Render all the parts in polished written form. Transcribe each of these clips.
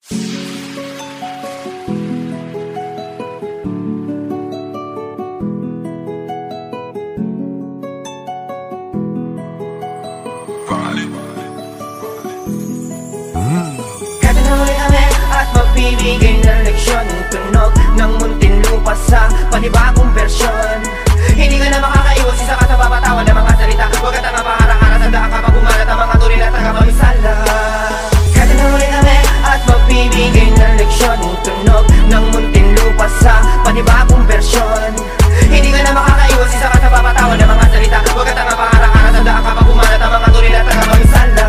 Magbibigay ng leksyon, tunog ng Muntinlupa sa panibagong versyon. Hindi ka na makakaiwas, isa ka sa papatawan ng mga salita. Huwag ka tanga paharang-harang, tandaan ka magumalat ang mga tunay na taga-pamisala. Katuloy kami at magbibigay ng leksyon, tunog ng Muntinlupa sa panibagong versyon. Hindi ka na makakaiwas, isa ka sa papatawan ng mga salita. Huwag ka tanga paharang-harang, tandaan ka magumalat ang mga tunay na taga-pamisala.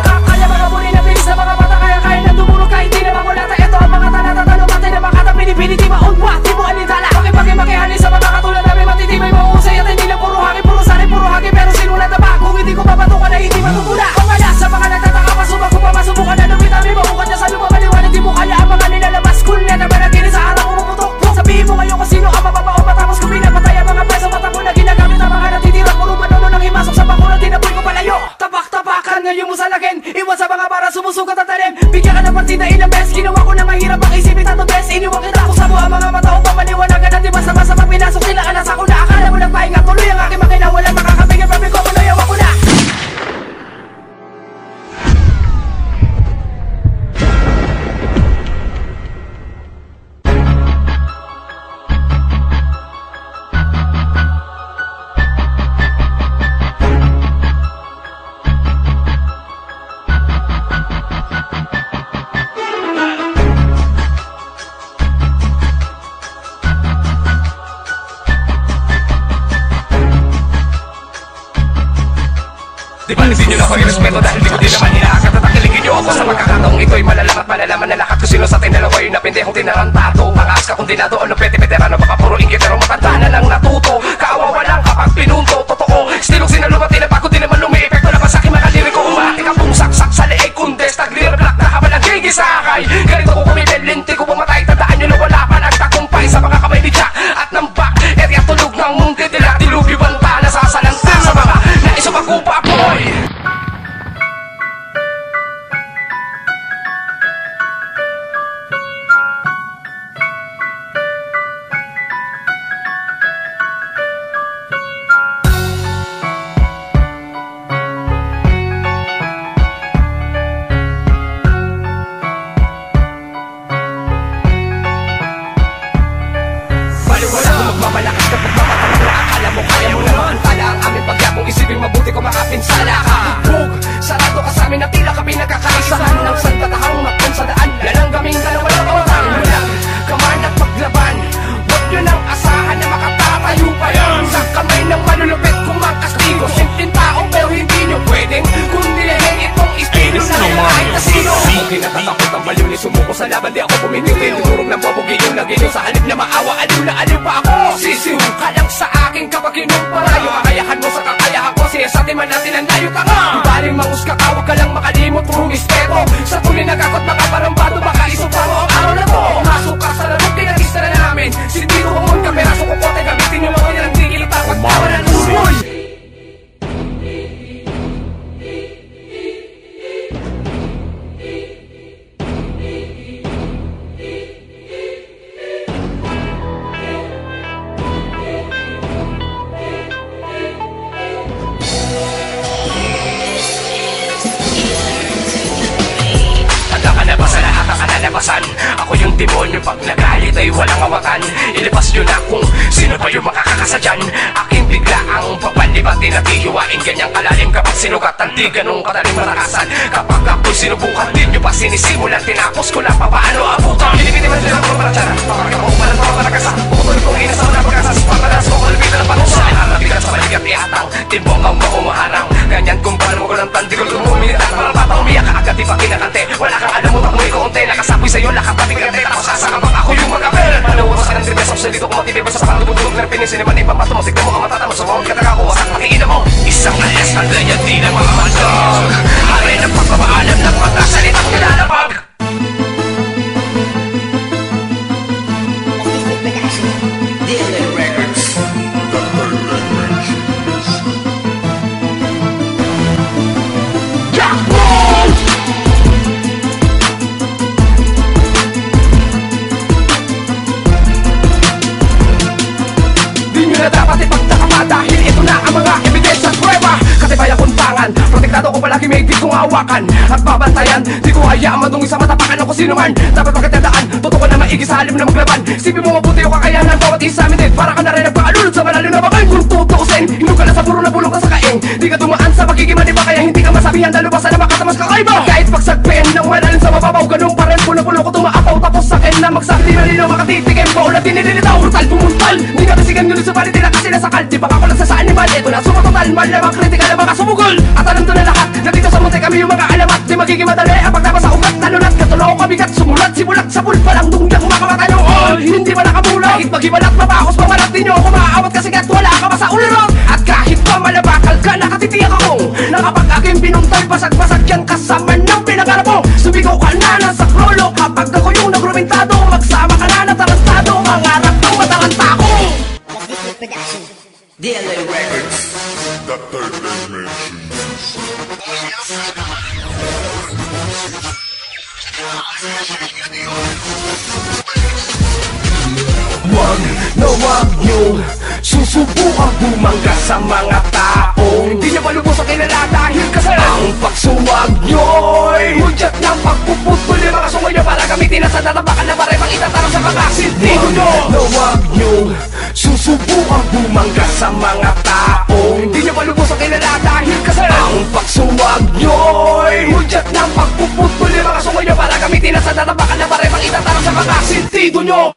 Makakaya mga muli na bilis na mga mata, kaya na tumulog kahit di na mamulata. Ito ang mga talata-talong matay na makata, pinipili di maunwa, di mo alindala. Makipag-imakihanin sa mga katulad namin, matitibay mausay at hindi lang puro hangin, puro sari, puro hangin. Pero sinulat na ba kung hindi ko mapatukan na hindi matutula? Pamala sa mga nagtataka, masubak ko pa masubukan na lumitabi. Mabukan niya sa lumabaliwanag, di mo kaya ang mga nilalabas. Kung yan na ba nagkinis sa araw umuputok? Sabihin mo ngayon kung sino ang mapapao matapos ko pinapatay ang mga preso. Mata mo na ginagamit ang mga natitira, puro manono nang himasok sa bakuran, tinapoy ko palayo. Tapak-tapakan ngayon mo sa lakin, iwan sa mga para sumusukat at talim. Bigyan ka ng partida ilang beses, ginawa ko na mahirap ang isipin tato best. Iniwan kita ako sa buha mga mata upang maliwanagan at di basta-basta pag pinasok sila ka nasa ko na. Akala mo nagpahinga, tuloy ang aking makina, walang makakabigyan, pabi ko tuloy awa ko na. Di ba hindi nyo na ako irespeto dahil di ko din naman inaakat at akiligin nyo ako sa pagkakataong ito'y malalang at malalaman na lahat ko sino sa ating dalawa yung napindihong tinarantado. Pangaas ka kung dinado o pete-veterano, baka puro inggit pero matanda na lang natuto. Kaawawa lang kapag pinunto, totoo stilong sinalumati na bago di naman lumiepekto na ba sa aking mga liriko. Umati ka pong saksak sa leeg kundes, tag-rear-black na kabalang gigisakay. Ganito ko kumibel, linti ko pumatay, tandaan nyo na wala pa nagtakumpay sa mga kamay ni Jack at ng back. Eri at tulog ng mundi, tila dilubi banta na sasalanta sa mga naisumagupa boy. Magmamalakas ka pagmamatakang na akala mo kaya mo naman. Tala ang aming pagyabong, isipin mabuti ko makapinsala ka. Bug, sarado ka sa amin na tila ka pinagkakaisahan ng sandatahang makonsadaan. Lalang kaming dalawa ng pawatang mulag kaman at maglaban. Huwag nyo nang asahan na makatatayo pa yan sa kamay ng manulupit kung makastigo. Simpleng tao pero hindi nyo pwedeng kundihin itong estilo na kahit na sino. Kung kinatatakot ang baliw ni sumuko sa laban, di ako pumitigil. Durog ng babugi yung nagiliw sa halip na maawa. Aliw na aliw pa ako. Sisiw ka lang sa akin kapag inumpara yung kakayahan mo sa kakayahan ko. Siya sa timan natin ang layo ka nga. Baling mangus ka, tawag ka lang makalimot, puro respeto. Sa tuloy nagakot mga parambado, baka isumpa mo ang araw na to. Masok ka sa larong pinag-istra na namin. Sindito ko mong kameraso ko kote, gamitin yung mga nilang tigil at pagkawa ng usoy. Ako yung demonyo pag nagalit ay walang awakan. Ilabas nyo na kung sino pa yung makakakasa dyan. Aking bigla ang papalibat, tinatihiwain ganyang kalalim. Kapag sinugatan di ganong kadaling marakasan. Kapag ako'y sinubukan din nyo pa sinisimulan, tinapos ko na pa paano abutan. Pinipiti man silang mga paratsara, papakakabaw pa ng mga parakasa. Puputulog kong inasaw na pagkasas, pagkadas ko kalabitan ng panusa. Narabigat sa balikat ihatang, timbong ang makumaharang. Ganyan kung paano mo ko ng tandigol lumumilitan. Parang bata umiyak ka agad di pa kinakante. Wala kang alam mo takmoy ko unti, nakasapoy sa'yo lahat patigante. Tapos sasakabang ako yung magkapel. Panuwas ka ng dribes of salito kung matibay basta parang lumutulog na pinisin naman ibang bato mo. Signan mo ka matatamo sa mga kataka ko, wasak makiina mo. Isang alas na ganyan di na mga mandog. Harin ang pagpapaalam ng mga salitang nilalapag. hawakan at babantayan. Di ko hayaan madungi sa matapakan ng kung sino man. Dapat pagkatandaan, totoo na maigi sa halip na maglaban. Isipin mo mabuti yung kakayanan bawat isa amin din. Para ka na rin nagpaalulot sa malalim na bakay. Kung tutuusin, hindi ka na sa puro na bulong ka sa kaing. Di ka dumaan sa magiging maniba, kaya hindi ka masabihan na lupasan na makatamas kakaiba. Kahit pagsagpin ng malalim sa mababaw, ganun pa rin puno-puno ko tumaapaw. Tapos sa akin na magsabi na linaw makatitikim ko ulat dinililitaw. Brutal pumuntal, di ka bisigan nyo sa bali, di na kasi nasakal. Di ba ako lang sa animal, ito na sumatotal. Malamang kritikal ang mga sumugol. At alam to na lahat, na dito sa munti kami yung mga alamat. Di magiging madali ang pagtapos sa ugat. Talulat, katulaw, kabigat, sumulat, simulat sa pulpa lang dungdang kumakamata nyo all. Hindi ba nakabulag? Kahit maghibalat, mabakos, mamalat din nyo. Kumaawat kasi kat wala ka pa sa ulurong. At kahit pa malabakal ka, nakatitiyak ako na kapag aking pinuntal, basag-basag yan kasama ng pinangarap mo. Sumigaw ka na ng sakrolo kapag ako yung nagrumintado. Magsama ka na ng tarantado, mangarap ng mataranta ko. DLA Records. The third dimension. Wag na wag nyo susubukang bumangga sa mga taong hindi nyo malubos ang kilala dahil kasi ang pagsuwag nyo'y hudyat ng pagpuputol yung mga sungoy nyo para gamitin na sa tatabakan na maremang itatarang sa pagkasintigo nyo. Na wag nyo susubukang bumangga sa mga taong hindi nyo malubos ang kilala dahil kasi ang pagsuwag nyo'y hudyat ng pagpuputol yung mga sungoy nyo para gamitin na sa tatabakan na maremang itatarang sa pagkasintigo nyo.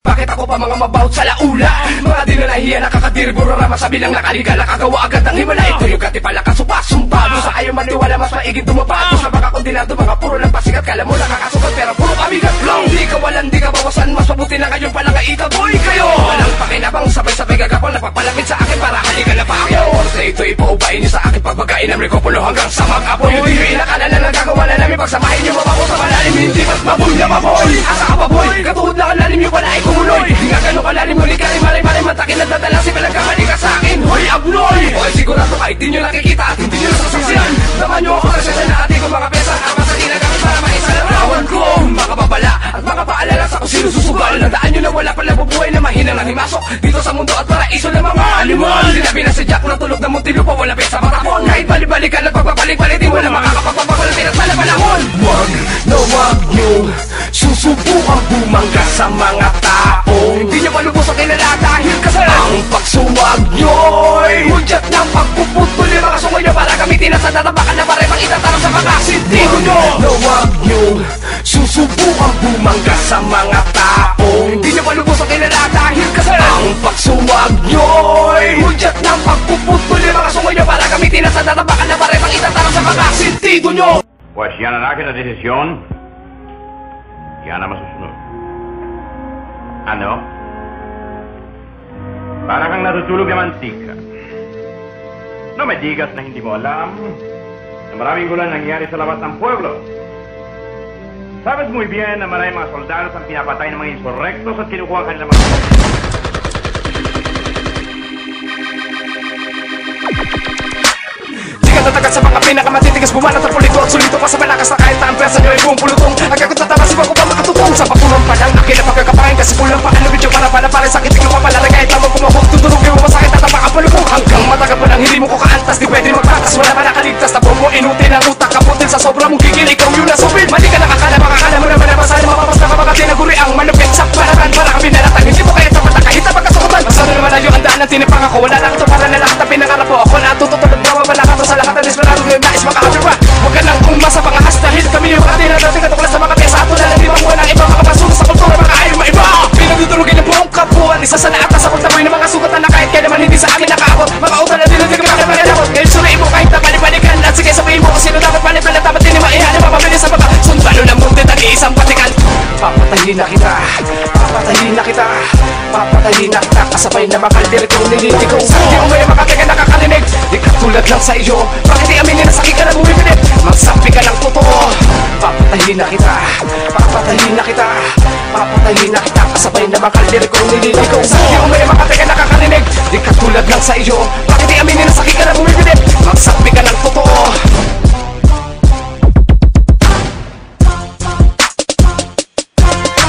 Bakit ako pa mga mabaut sa laula? Mga di na nahiya, nakakadiri, burara, masabilang nakaliga, nakagawa agad ng himala. Ito yung katipala, kasumpa-sumpa. Sa ayaw maniwala, mas maiging tumapa. Sa mga kondinado, mga puro ng pasikat. Kala mo nakakasukat, pero puro kabigat lang. Di ka walan, di ka bawasan, mas mabuti na ngayon pala nga ikaboy kayo. Walang pakinabang, sabay-sabay gagapang napapalapit sa akin para halikan na pa ako. Sa ito ipaubayin niyo sa akin pagbagain ng rikopulo hanggang sa mag-apoy. Hindi rin nakala na nagagawa na namin pagsamahin niyo mabaho sa malalim. Hindi mas mabuy na maboy. Asa ka pa boy, katuhod lang ang lalim yung pala ay kumuloy. Di nga gano'ng kalalim, huli ka rin maray-maray matakin at dadala si palagkamali ka sa akin. Hoy abnoy! Hoy sigurado kahit di nyo nakikita at hindi nyo nasasaksiyan. Naman nyo ako kasi na ate ko mga pesa ang sa ginagamit para maisalarawan ko. Makapabala at makapaalala sa kung sino susugal. Nandaan nyo na wala pala bubuhay na mahinang ang himasok dito sa mundo at paraiso ng mga animal. Sinabi na si Jack na tulog na munti lupa wala pesa matapon. Kahit balik-balikan at pagpapalik-balitin wala makakapagpapagpapalatin at malapanahon. Wag na wag nyo susubukang bumangga sa mga tao. Hindi nyo malubos ang kilala dahil kasi ang pagsuwag nyo'y hudyat ng pagpuputol yung mga sungoy nyo para gamitin na sa tatabakan na maremang itatarang sa pagkasintigo nyo. Na wag nyo susubukang bumangga sa mga tao. Hindi nyo malubos ang kilala dahil kasi ang pagsuwag nyo'y hudyat ng pagpuputol yung mga sungoy nyo para gamitin na sa tatabakan na maremang itatarang sa pagkasintigo nyo. Pues yan ang akin na desisyon. Yan ang masusunod. Ano? Para kang natutulog na mantika. No me digas na hindi mo alam na maraming gulo nangyari sa labas ng pueblo. Sabes muy bien na maraming mga soldados ang pinapatay ng mga insurrectos at kinukuha ang kanilang mga... Tatagat sa mga pinakamatitigas bumanat at pulito at sulito pa sa malakas na kahit ang pesa nyo ay buong pulutong. Agakot na tabas iba ko pa makatutong sa papunan pa lang akin na pagkakapain kasi kulang pa ano video para sakit ikaw pa pala kahit lamang kumahog tutulogin mo masakit at ang makapalupong hanggang matagal pa lang hindi mo ko kaantas di pwede magpatas wala pa nakaligtas tapos mo inutin ang utak kaputin sa sobra mong gigil ikaw yung nasubin mali ka nakakala makakala mo naman na masaya mapapas na kapag tinaguri ang malupit sa pararan para kami nalatang hindi mo kaya tapat kahit na pagkasukutan masana naman na yung andaan ang tinipang ako wala lang ito para na lahat ang pinangarap mo ako natututulog na mapalakato sa lahat ang desperado ngayon nais makakapirwa huwag ka nang umasa pangahas dahil kami yung mga tinadating katuklas sa mga pesa ato na lang di ba ng ibang makapasok sa kultura mga ayaw maiba pinagdudurugin ng buong kapuan isa sa lahat sa pagtaboy ng mga sugatan na kahit kaya naman hindi sa amin nakaabot mga utan na dinudig ka na pangalabot ngayon suriin mo kahit na balik-balikan at sige sabihin mo kung sino dapat balik-balik dapat din yung maihan na mapabilis sa mga sundalo ng mundo at iisang patikan papatayin na kita papatayin na kita papatayin na kita kasabay na makaldirit kong nilitigaw hindi mo may makateka nakakarinig di katulad lang sa iyo bakit di aminin na sakit ka na bumibinit magsabi ka ng totoo papatayin na kita papatayin na kita papatayin na kita kasabay na makaldirit kong nilitigaw hindi mo may makateka nakakarinig di katulad lang sa iyo bakit di aminin na sakit ka na bumibinit magsabi ka ng totoo.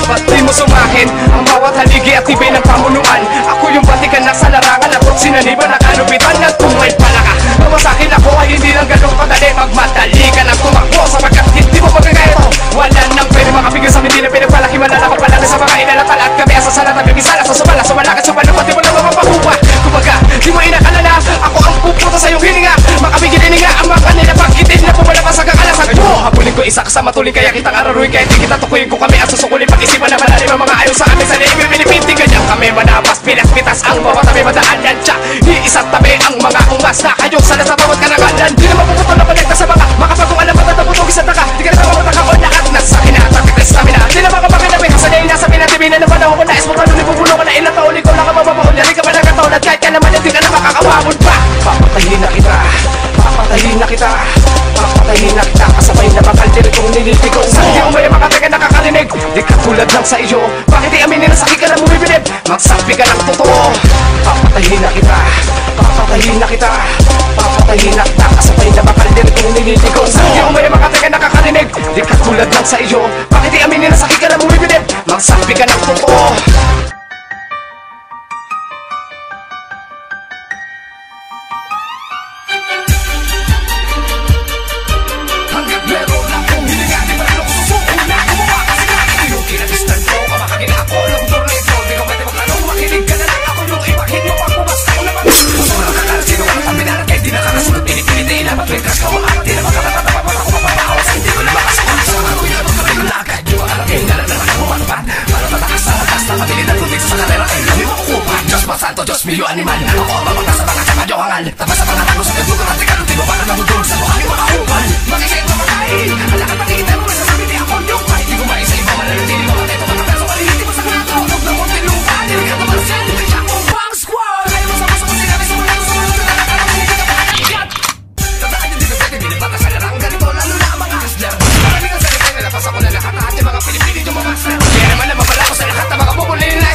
Ba't di mo sumakin ang bawat haligi at tibay ng pamunuan? Ako yung batikan na sa larangan at sinaniban na kalupitan at kung may palaka mo sa akin ako ay hindi lang ganun kadali. Magmadali ka lang tumakbo sapagkat hindi mo magagaya to. Wala nang pwede makapigil sa hindi na pinagpalaki. Malala ka pala sa mga inalatal at kami asa sana tabi misala sa sumala. Sumalakad sa panupat di mo na mapapahuwa. Kumbaga di mo inakalala ako ang pupunta sa iyong hininga. Makabigil hininga ang mga kanila pagkitin na pumalabas sa kakalasan mo. Habulin ko isa kasama tuling kaya kita araruin. Kaya di kita tukuyin ko kami ang susukulin. Pag-isipan na malalim ang mga ayaw sa amin. Sa liigil pinipinti ganyan kami manabas. Pinas-pitas ang bawat tabi madaan yan siya. Iisa't tabi ang mga ungas na kayo sana sa bawat karangalan. Di na mapuputol na paligta sa mga makapagong alam at nataputog isa taka. Di ka na mamataka o lahat na sa kinatatiklis namin na. Di na makapakinabi kasanayin nasa pinatibinin na panahon ko na ismo tanong ipupulo ka na ilang taon. Ikaw lang ang mababaon. Yari ka pa nagkataon at kahit ka naman yan di ka na makakawamon pa. Papatayin na kita. Papatayin na kita. Papatayin na kita. Kasabay na makaldir kong nilitigaw. Hindi mo may makataga nakakarinig. Di katulad lang sa iyo. Bakit i-aminin na sakit ka na bumibilib? Magsabi ka ng totoo. Papatayin na kita. Papatayin na kita. Papatayin na kita. Kasabay na makaldir kong nilitigaw. Hindi mo may makataga nakakarinig. Di katulad lang sa iyo. Bakit i-aminin na sakit ka na bumibilib? Magsabi ka ng totoo. Diyos mío animal. Ako ang mamangka sa mga kamadyohangal. Tama sa mga tago sa kadugan at ikalutin mo para nabudol sa mukha yung mga upal. Mag-isip na makain. Alakat pakikita mo masasabi di ako yung kahit di ko maisa iba malalutili mo kateto mga peso malihiti mo sa kanato. Huwag na mong tilupa. Diligat naman siya. Siya kong pang squad. Ayaw mo sa maso kung sinabi sa mga sa mga nagkakaroon. Hindi ka panakikat. Tandaan yung dibig natin. Binibata sa larang ganito. Lalo na ang mga hustler. Maraming ang salita. Nalapas ako na lahat. At yung mga Pilipinid yung mga master. Kaya naman na mabala ko sa lahat ng mga pupulin.